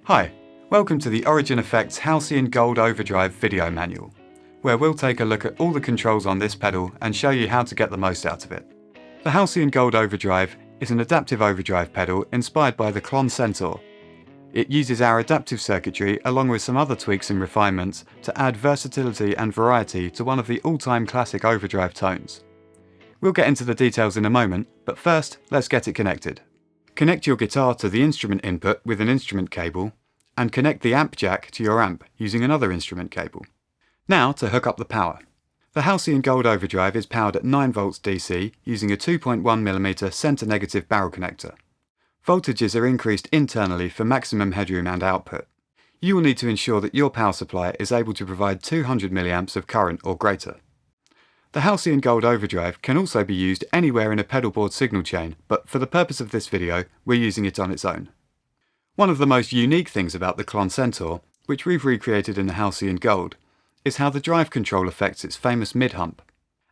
Hi, welcome to the Origin Effects Halcyon Gold Overdrive video manual, where we'll take a look at all the controls on this pedal and show you how to get the most out of it. The Halcyon Gold Overdrive is an adaptive overdrive pedal inspired by the KLON and CENTAUR. It uses our adaptive circuitry along with some other tweaks and refinements to add versatility and variety to one of the all-time classic overdrive tones. We'll get into the details in a moment, but first let's get it connected. Connect your guitar to the instrument input with an instrument cable and connect the amp jack to your amp using another instrument cable. Now to hook up the power. The Halcyon Gold Overdrive is powered at 9 volts DC using a 2.1mm centre negative barrel connector. Voltages are increased internally for maximum headroom and output. You will need to ensure that your power supply is able to provide 200 mA of current or greater. The Halcyon Gold Overdrive can also be used anywhere in a pedal board signal chain, but for the purpose of this video, we're using it on its own. One of the most unique things about the KLON and CENTAUR, which we've recreated in the Halcyon Gold, is how the drive control affects its famous mid-hump.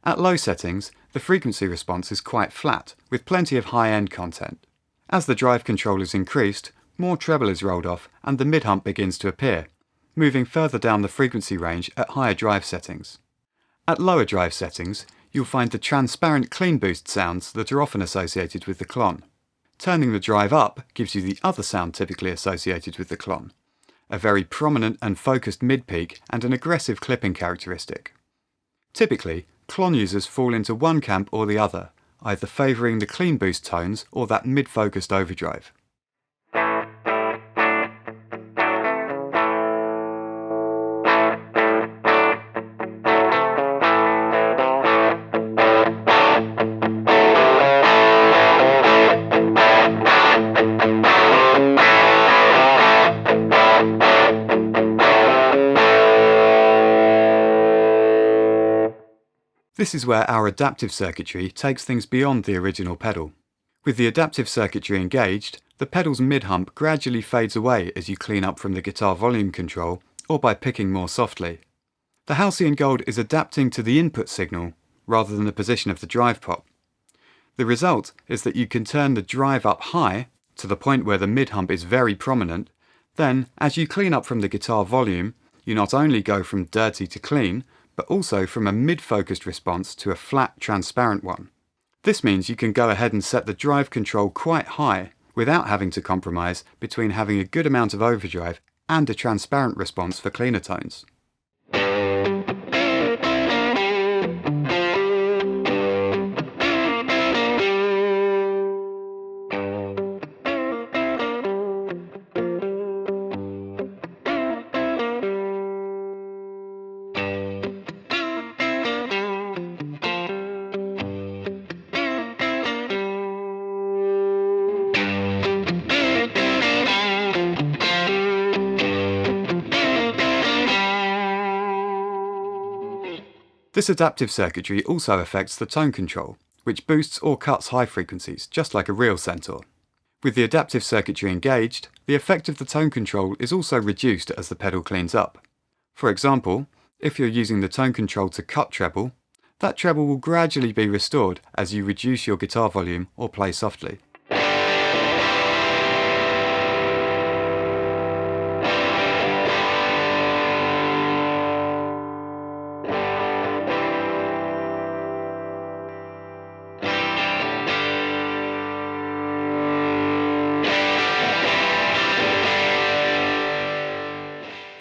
At low settings, the frequency response is quite flat, with plenty of high-end content. As the drive control is increased, more treble is rolled off and the mid-hump begins to appear, moving further down the frequency range at higher drive settings. At lower drive settings, you'll find the transparent clean boost sounds that are often associated with the KLON. Turning the drive up gives you the other sound typically associated with the KLON, a very prominent and focused mid-peak and an aggressive clipping characteristic. Typically, KLON users fall into one camp or the other, either favouring the clean boost tones or that mid-focused overdrive. This is where our adaptive circuitry takes things beyond the original pedal. With the adaptive circuitry engaged, the pedal's mid-hump gradually fades away as you clean up from the guitar volume control or by picking more softly. The Halcyon Gold is adapting to the input signal rather than the position of the drive pot. The result is that you can turn the drive up high to the point where the mid-hump is very prominent. Then, as you clean up from the guitar volume, you not only go from dirty to clean, but also from a mid-focused response to a flat, transparent one. This means you can go ahead and set the drive control quite high without having to compromise between having a good amount of overdrive and a transparent response for cleaner tones. This adaptive circuitry also affects the tone control, which boosts or cuts high frequencies, just like a real CENTAUR. With the adaptive circuitry engaged, the effect of the tone control is also reduced as the pedal cleans up. For example, if you're using the tone control to cut treble, that treble will gradually be restored as you reduce your guitar volume or play softly.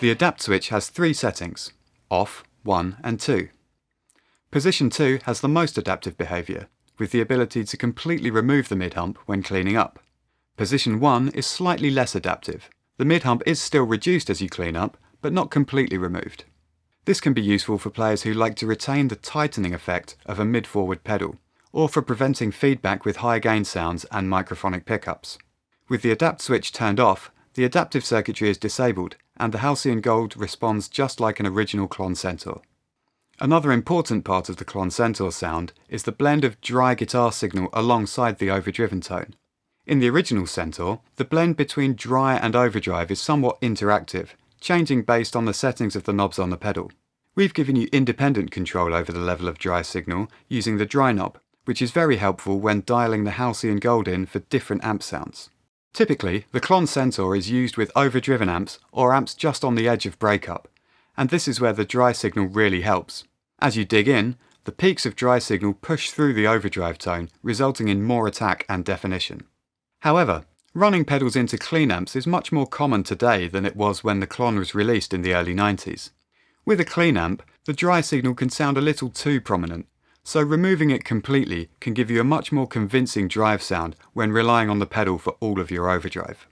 The Adapt switch has 3 settings: Off, 1 and 2. Position 2 has the most adaptive behaviour, with the ability to completely remove the mid-hump when cleaning up. Position 1 is slightly less adaptive. The mid-hump is still reduced as you clean up, but not completely removed. This can be useful for players who like to retain the tightening effect of a mid-forward pedal, or for preventing feedback with high gain sounds and microphonic pickups. With the Adapt switch turned off, the adaptive circuitry is disabled, and the Halcyon Gold responds just like an original KLON and CENTAUR. Another important part of the KLON and CENTAUR sound is the blend of dry guitar signal alongside the overdriven tone. In the original CENTAUR, the blend between dry and overdrive is somewhat interactive, changing based on the settings of the knobs on the pedal. We've given you independent control over the level of dry signal using the dry knob, which is very helpful when dialing the Halcyon Gold in for different amp sounds. Typically, the KLON CENTAUR is used with overdriven amps or amps just on the edge of breakup, and this is where the dry signal really helps. As you dig in, the peaks of dry signal push through the overdrive tone, resulting in more attack and definition. However, running pedals into clean amps is much more common today than it was when the KLON was released in the early 90s. With a clean amp, the dry signal can sound a little too prominent, so removing it completely can give you a much more convincing drive sound when relying on the pedal for all of your overdrive.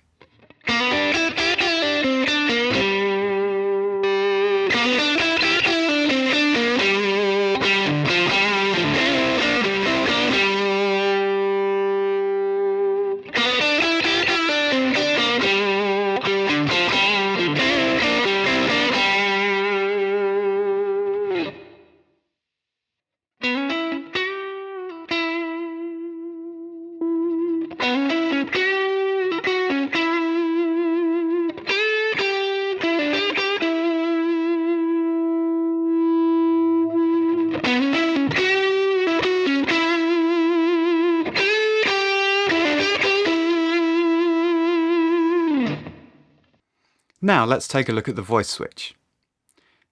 Now let's take a look at the voice switch.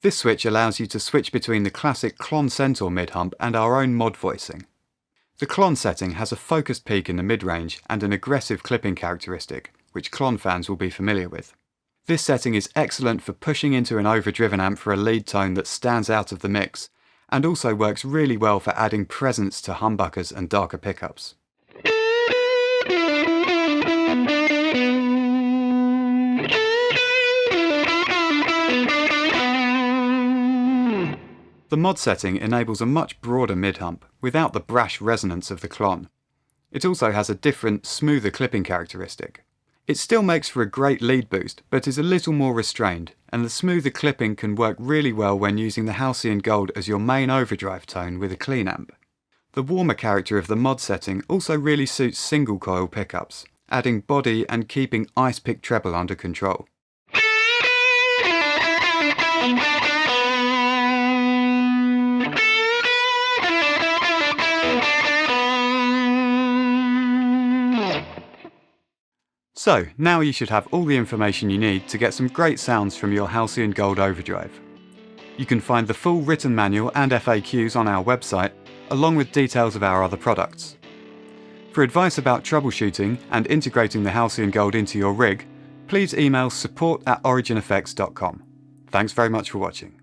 This switch allows you to switch between the classic KLON CENTAUR mid-hump and our own mod voicing. The KLON setting has a focused peak in the mid-range and an aggressive clipping characteristic, which KLON fans will be familiar with. This setting is excellent for pushing into an overdriven amp for a lead tone that stands out of the mix, and also works really well for adding presence to humbuckers and darker pickups. The mod setting enables a much broader mid-hump without the brash resonance of the KLON. It also has a different, smoother clipping characteristic. It still makes for a great lead boost, but is a little more restrained, and the smoother clipping can work really well when using the Halcyon Gold as your main overdrive tone with a clean amp. The warmer character of the mod setting also really suits single-coil pickups, adding body and keeping ice-pick treble under control. So, now you should have all the information you need to get some great sounds from your Halcyon Gold Overdrive. You can find the full written manual and FAQs on our website, along with details of our other products. For advice about troubleshooting and integrating the Halcyon Gold into your rig, please email support@origineffects.com. Thanks very much for watching.